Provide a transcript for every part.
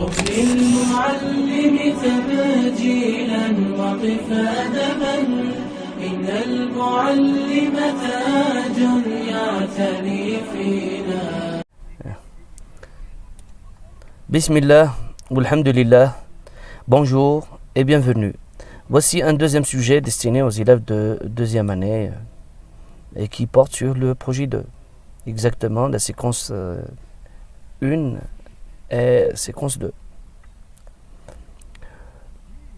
قم للمعلم تبجيلا وقف أدبا إن المعلم تاج يعتني فينا. Bismillah, alhamdulillah, bonjour et bienvenue. Voici un deuxième sujet destiné aux élèves de deuxième année et qui porte sur le projet 2. Exactement la séquence 1 et séquence 2.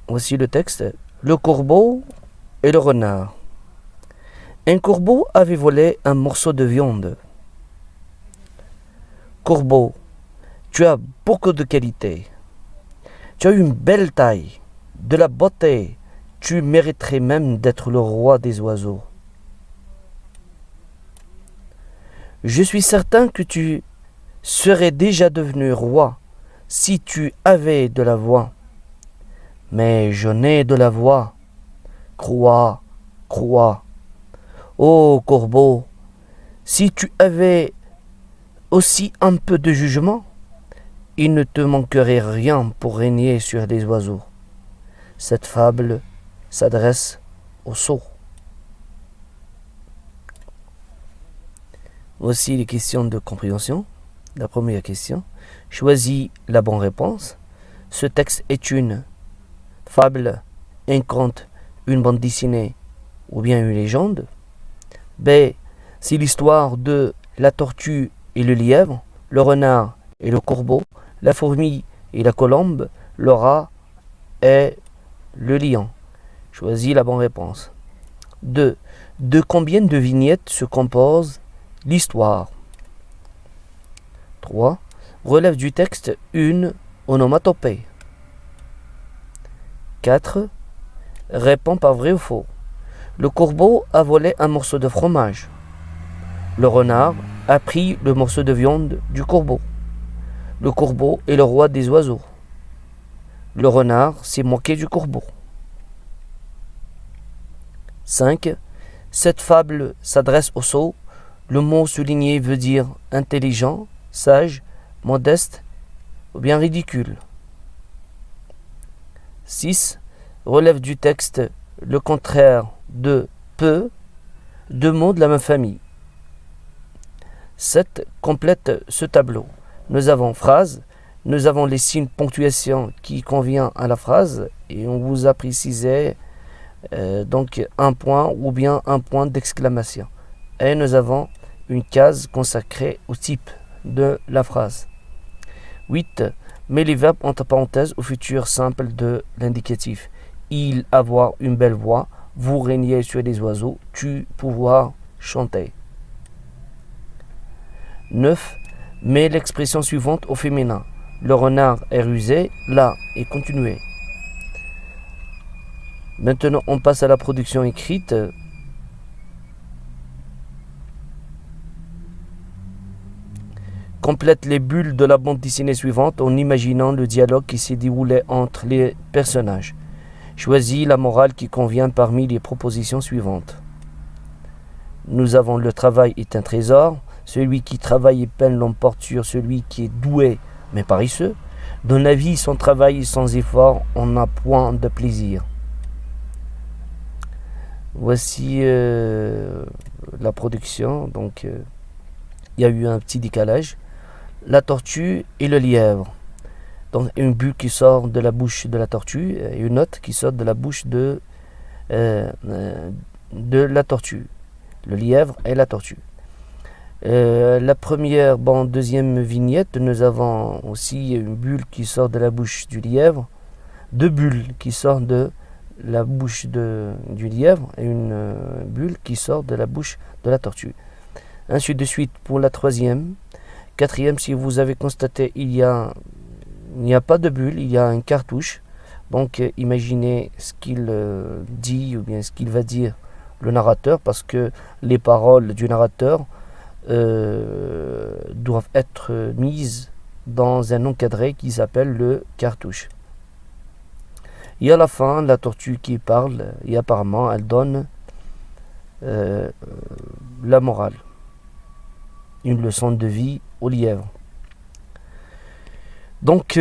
Voici le texte. Le corbeau et le renard. Un corbeau avait volé un morceau de viande. Corbeau, tu as beaucoup de qualités. Tu as une belle taille, de la beauté. Tu mériterais même d'être le roi des oiseaux. Je suis certain que tu serais déjà devenu roi si tu avais de la voix. Mais je n'ai de la voix. Crois, crois. Ô corbeau, si tu avais aussi un peu de jugement, il ne te manquerait rien pour régner sur les oiseaux. Cette fable s'adresse aux sots. Voici les questions de compréhension. La première question. Choisis la bonne réponse. Ce texte est une fable, un conte, une bande dessinée ou bien une légende. B. C'est l'histoire de la tortue et le lièvre, le renard et le corbeau, la fourmi et la colombe, le rat et le lion. Choisis la bonne réponse. 2. De combien de vignettes se compose l'histoire? 3. Relève du texte une onomatopée. 4. Réponds par vrai ou faux. Le corbeau a volé un morceau de fromage. Le renard a pris le morceau de viande du corbeau. Le corbeau est le roi des oiseaux. Le renard s'est moqué du corbeau. 5. Cette fable s'adresse aux sots. Le mot souligné veut dire intelligent, sage, modeste ou bien ridicule. 6. Relève du texte le contraire de peu, deux mots de la même famille. 7. Complète ce tableau. Nous avons phrase, nous avons les signes ponctuation qui convient à la phrase et on vous a précisé donc un point ou bien un point d'exclamation. Et nous avons une case consacrée au type de la phrase. 8. Mets les verbes entre parenthèses au futur simple de l'indicatif. Il, avoir une belle voix, vous régnez sur les oiseaux, tu, pouvoir chanter. 9. Mets l'expression suivante au féminin. Le renard est rusé, là est continué. Maintenant, on passe à la production écrite. Complète les bulles de la bande dessinée suivante en imaginant le dialogue qui s'est déroulé entre les personnages. Choisis la morale qui convient parmi les propositions suivantes. Nous avons le travail est un trésor. Celui qui travaille et peine l'emporte sur celui qui est doué mais paresseux. Dans la vie, sans travail et sans effort, on n'a point de plaisir. Voici la production. Donc, il y a eu un petit décalage. La tortue et le lièvre. Donc, une bulle qui sort de la bouche de la tortue et une autre qui sort de la bouche de la tortue. Le lièvre et la tortue. La première, deuxième vignette, nous avons aussi une bulle qui sort de la bouche du lièvre, deux bulles qui sortent de la bouche du lièvre et une bulle qui sort de la bouche de la tortue. Ainsi de suite pour la troisième. Quatrième, si vous avez constaté, il n'y a pas de bulle, il y a un cartouche. Donc imaginez ce qu'il dit ou bien ce qu'il va dire le narrateur, parce que les paroles du narrateur doivent être mises dans un encadré qui s'appelle le cartouche. Et à la fin, la tortue qui parle, et apparemment elle donne la morale, une leçon de vie au lièvre. Donc,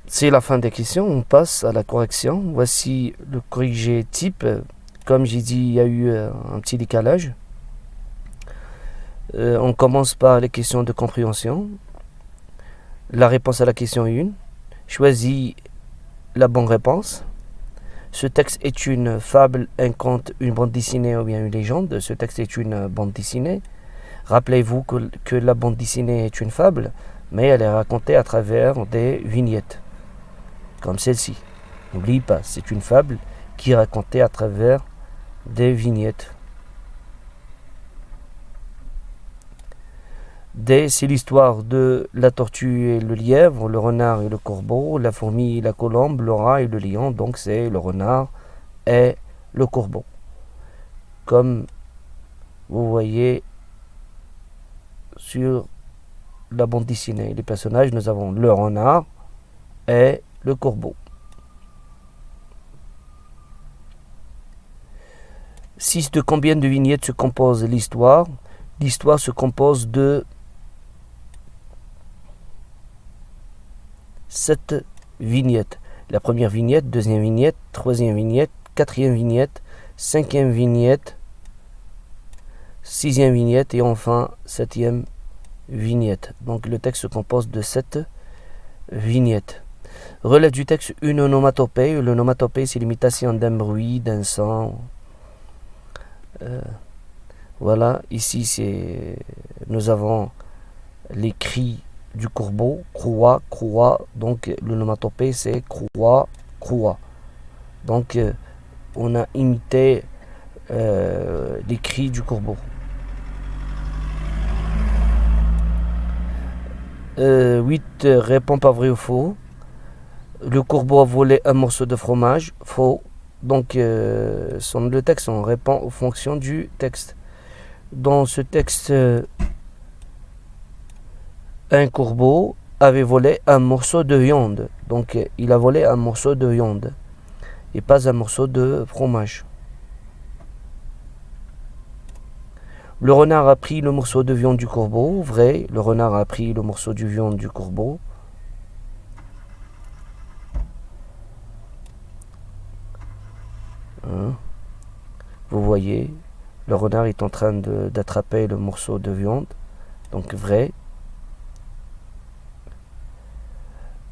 c'est la fin des questions. On passe à la correction. Voici le corrigé type. Comme j'ai dit, il y a eu un petit décalage. On commence par les questions de compréhension. La réponse à la question 1. Choisis la bonne réponse. Ce texte est une fable, un conte, une bande dessinée ou bien une légende. Ce texte est une bande dessinée. Rappelez-vous que la bande dessinée est une fable, mais elle est racontée à travers des vignettes, comme celle-ci. N'oublie pas, c'est une fable qui est racontée à travers des vignettes. D, c'est l'histoire de la tortue et le lièvre, le renard et le corbeau, la fourmi et la colombe, le rat et le lion. Donc c'est le renard et le corbeau. Comme vous voyez sur la bande dessinée, les personnages, nous avons le renard et le corbeau. 6. De combien de vignettes se compose l'histoire? L'histoire se compose de 7 vignettes. La première vignette, deuxième vignette, troisième vignette, quatrième vignette, cinquième vignette, sixième vignette et enfin septième vignette. Donc le texte se compose de 7 vignettes. Relève du texte une onomatopée. L'onomatopée, c'est l'imitation d'un bruit, d'un son. Voilà, ici nous avons les cris du corbeau, croua, croua. Donc l'onomatopée c'est croua, croua. Donc on a imité les cris du corbeau. 8. Réponds pas vrai ou faux. Le corbeau a volé un morceau de fromage. Faux. Donc le texte, on répond aux fonctions du texte. Dans ce texte, un corbeau avait volé un morceau de viande. Donc il a volé un morceau de viande et pas un morceau de fromage. Le renard a pris le morceau de viande du corbeau. Vrai, le renard a pris le morceau de viande du corbeau. Vous voyez, le renard est en train d'attraper le morceau de viande. Donc vrai.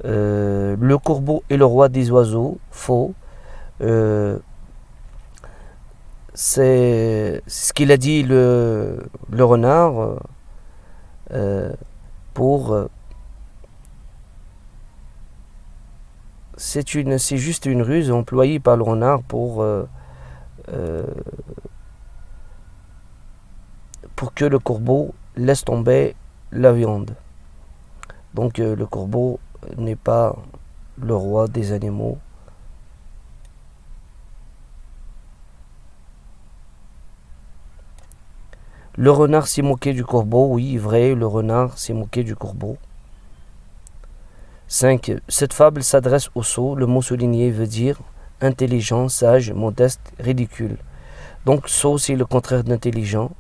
Le corbeau est le roi des oiseaux. Faux. C'est ce qu'il a dit le renard c'est juste une ruse employée par le renard pour que le corbeau laisse tomber la viande. Donc le corbeau n'est pas le roi des animaux. Le renard s'est moqué du corbeau. Oui, vrai, le renard s'est moqué du corbeau. 5. Cette fable s'adresse au sot. Le mot souligné veut dire intelligent, sage, modeste, ridicule. Donc sot, c'est le contraire d'intelligent.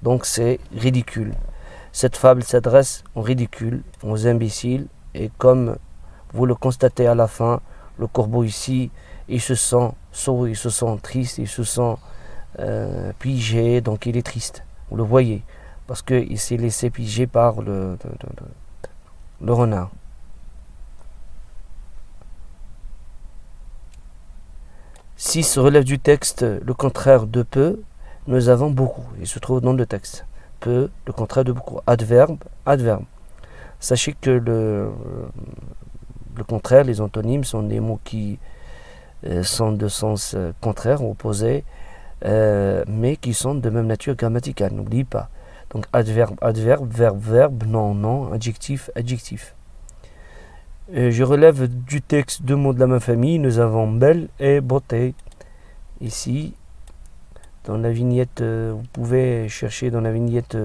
Donc c'est ridicule. Cette fable s'adresse aux ridicules, aux imbéciles. Et comme vous le constatez à la fin, le corbeau ici, il se sent sot, il se sent triste, il se sent piégé, donc il est triste. Vous le voyez, parce qu'il s'est laissé piéger par le renard. Si se relève du texte le contraire de peu, nous avons beaucoup. Il se trouve dans le texte. Peu, le contraire de beaucoup. Adverbe, adverbe. Sachez que le contraire, les antonymes, sont des mots qui sont de sens contraire, opposé, mais qui sont de même nature grammaticale. N'oublie pas. Donc adverbe, adverbe, verbe, verbe, non, non, adjectif, adjectif. Je relève du texte deux mots de la même famille. Nous avons belle et beauté. Ici, dans la vignette, vous pouvez chercher dans la vignette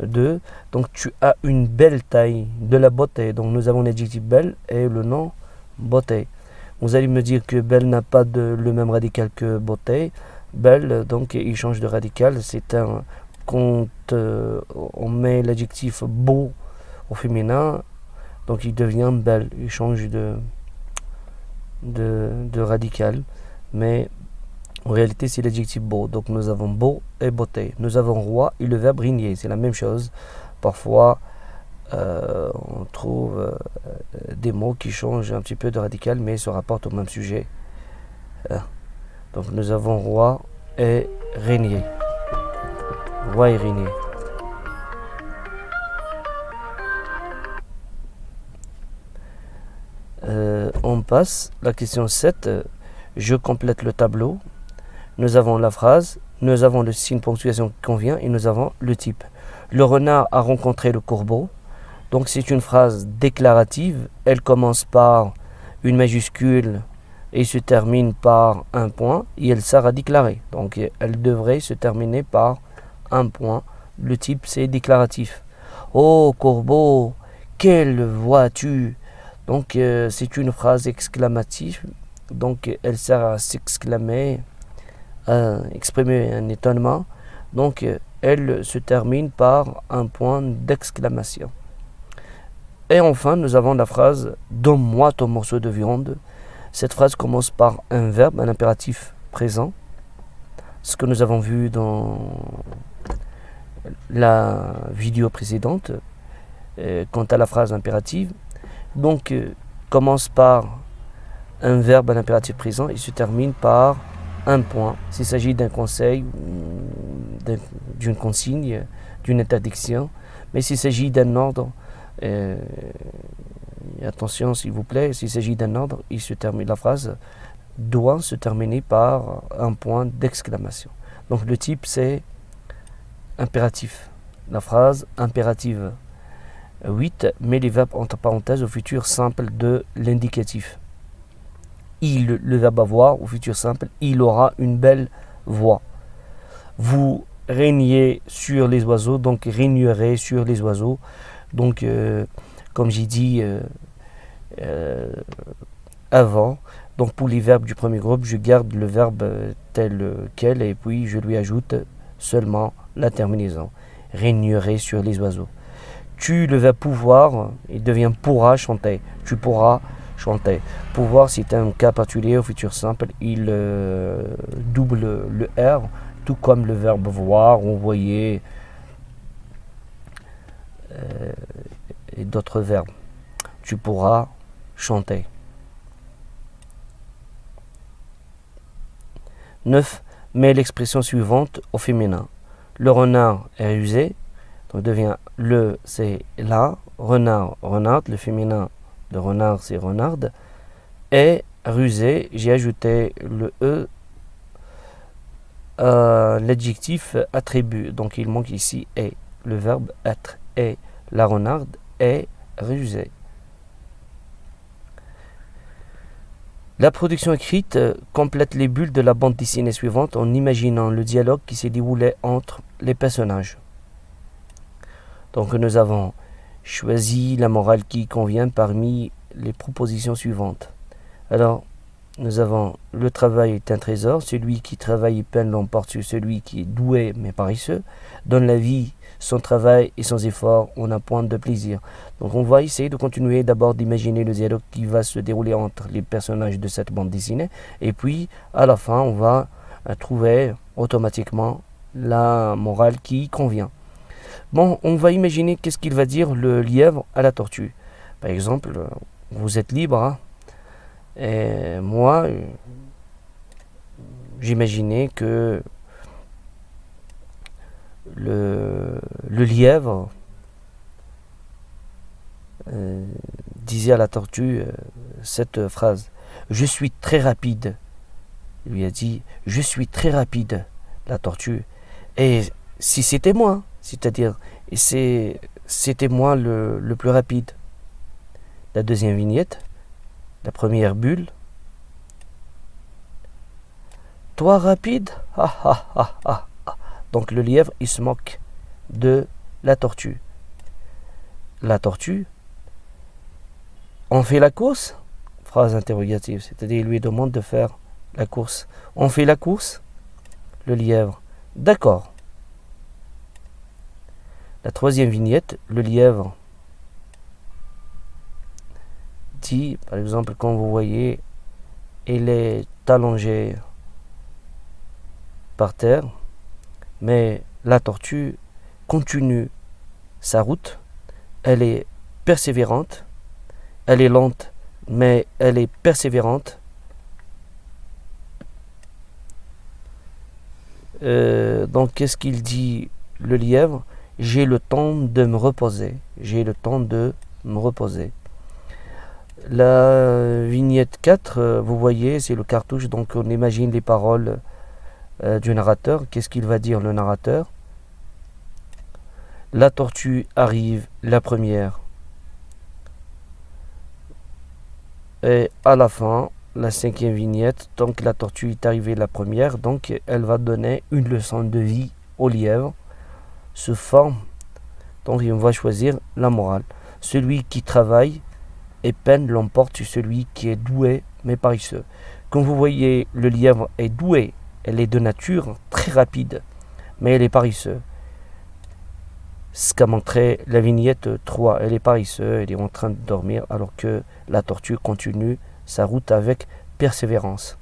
2. Donc tu as une belle taille, de la beauté. Donc nous avons l'adjectif belle et le nom beauté. Vous allez me dire que belle n'a pas le même radical que beauté. Belle, donc il change de radical. C'est quand on met l'adjectif beau au féminin, donc il devient belle, il change de radical, mais en réalité c'est l'adjectif beau. Donc nous avons beau et beauté. Nous avons roi et le verbe régner, c'est la même chose. Parfois on trouve des mots qui changent un petit peu de radical, mais se rapportent au même sujet. Donc nous avons roi et régner. Roi et régner. On passe la question 7. Je complète le tableau. Nous avons la phrase, nous avons le signe ponctuation qui convient et nous avons le type. Le renard a rencontré le corbeau. Donc c'est une phrase déclarative. Elle commence par une majuscule et se termine par un point et elle sert à déclarer. Donc elle devrait se terminer par un point. Le type c'est déclaratif. Oh corbeau, quelle vois-tu? Donc c'est une phrase exclamative. Donc elle sert à s'exclamer, à exprimer un étonnement. Donc elle se termine par un point d'exclamation. Et enfin nous avons la phrase donne-moi ton morceau de viande. Cette phrase commence par un verbe, un impératif présent. Ce que nous avons vu dans la vidéo précédente quant à la phrase impérative. Donc commence par un verbe, un impératif présent et se termine par un point. S'il s'agit d'un conseil, d'une consigne, d'une interdiction, mais s'il s'agit d'un ordre, attention s'il vous plaît, s'il s'agit d'un ordre, la phrase doit se terminer par un point d'exclamation. Donc le type c'est impératif. La phrase impérative. 8. Met les verbes entre parenthèses au futur simple de l'indicatif. Le verbe avoir au futur simple, il aura une belle voix. Vous régnez sur les oiseaux, donc régnerez sur les oiseaux. Donc comme j'ai dit avant, donc pour les verbes du premier groupe, je garde le verbe tel quel et puis je lui ajoute seulement la terminaison. Régnerez sur les oiseaux. Tu le verbe pouvoir, il devient pourra chanter. Tu pourras chanter. Pouvoir, c'est un cas particulier au futur simple. Il double le R, tout comme le verbe voir, envoyer et d'autres verbes. Tu pourras chanter. 9. Mets l'expression suivante au féminin. Le renard est rusé. Donc devient le, c'est la, renard, renarde, le féminin de renard, c'est renarde, et rusé, j'ai ajouté le E à l'adjectif attribut. Donc il manque ici est, le verbe être, est, la renarde est rusée. La production écrite complète les bulles de la bande dessinée suivante en imaginant le dialogue qui s'est déroulé entre les personnages. Donc nous avons choisi la morale qui convient parmi les propositions suivantes. Alors, nous avons le travail est un trésor, celui qui travaille et peine l'emporte sur celui qui est doué mais paresseux, donne la vie son travail et sans effort, on a point de plaisir. Donc on va essayer de continuer d'abord d'imaginer le dialogue qui va se dérouler entre les personnages de cette bande dessinée et puis à la fin on va trouver automatiquement la morale qui convient. Bon, on va imaginer qu'est-ce qu'il va dire le lièvre à la tortue. Par exemple, vous êtes libre, hein, et moi, j'imaginais que le lièvre disait à la tortue cette phrase. Je suis très rapide. Il lui a dit, je suis très rapide, la tortue. Et si c'était moi, c'est-à-dire, c'était moi le plus rapide. La deuxième vignette, la première bulle. Toi rapide, ah, ah, ah, ah, ah. Donc le lièvre, il se moque de la tortue. La tortue, on fait la course? Phrase interrogative, c'est-à-dire il lui demande de faire la course. On fait la course? Le lièvre, d'accord. La troisième vignette, le lièvre petit, par exemple, comme vous voyez, il est allongé par terre, mais la tortue continue sa route. Elle est persévérante, elle est lente, mais elle est persévérante. Donc, qu'est-ce qu'il dit le lièvre? J'ai le temps de me reposer. J'ai le temps de me reposer. La vignette 4, vous voyez, c'est le cartouche. Donc, on imagine les paroles du narrateur. Qu'est-ce qu'il va dire le narrateur? La tortue arrive la première. Et à la fin, la 5e vignette, donc la tortue est arrivée la première, donc elle va donner une leçon de vie au lièvre sous forme, donc on va choisir la morale. Celui qui travaille et peine l'emporte sur celui qui est doué mais paresseux. Comme vous voyez, le lièvre est doué, elle est de nature très rapide, mais elle est paresseux. Ce qu'a montré la vignette 3, elle est paresseuse, elle est en train de dormir alors que la tortue continue sa route avec persévérance.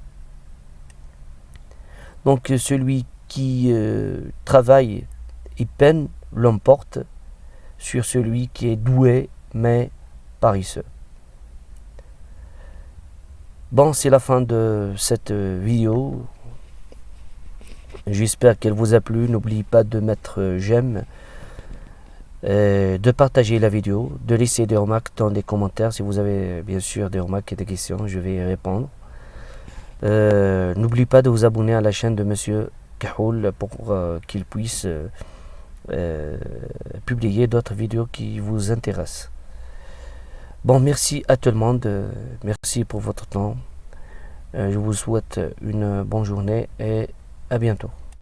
Donc celui qui travaille et peine l'emporte sur celui qui est doué mais paresseux. Bon, c'est la fin de cette vidéo. J'espère qu'elle vous a plu. N'oubliez pas de mettre j'aime, de partager la vidéo, de laisser des remarques dans les commentaires. Si vous avez bien sûr des remarques et des questions, je vais y répondre. N'oubliez pas de vous abonner à la chaîne de Monsieur Kahoul pour qu'il puisse publier d'autres vidéos qui vous intéressent. Bon, merci à tout le monde, merci pour votre temps. Je vous souhaite une bonne journée et à bientôt.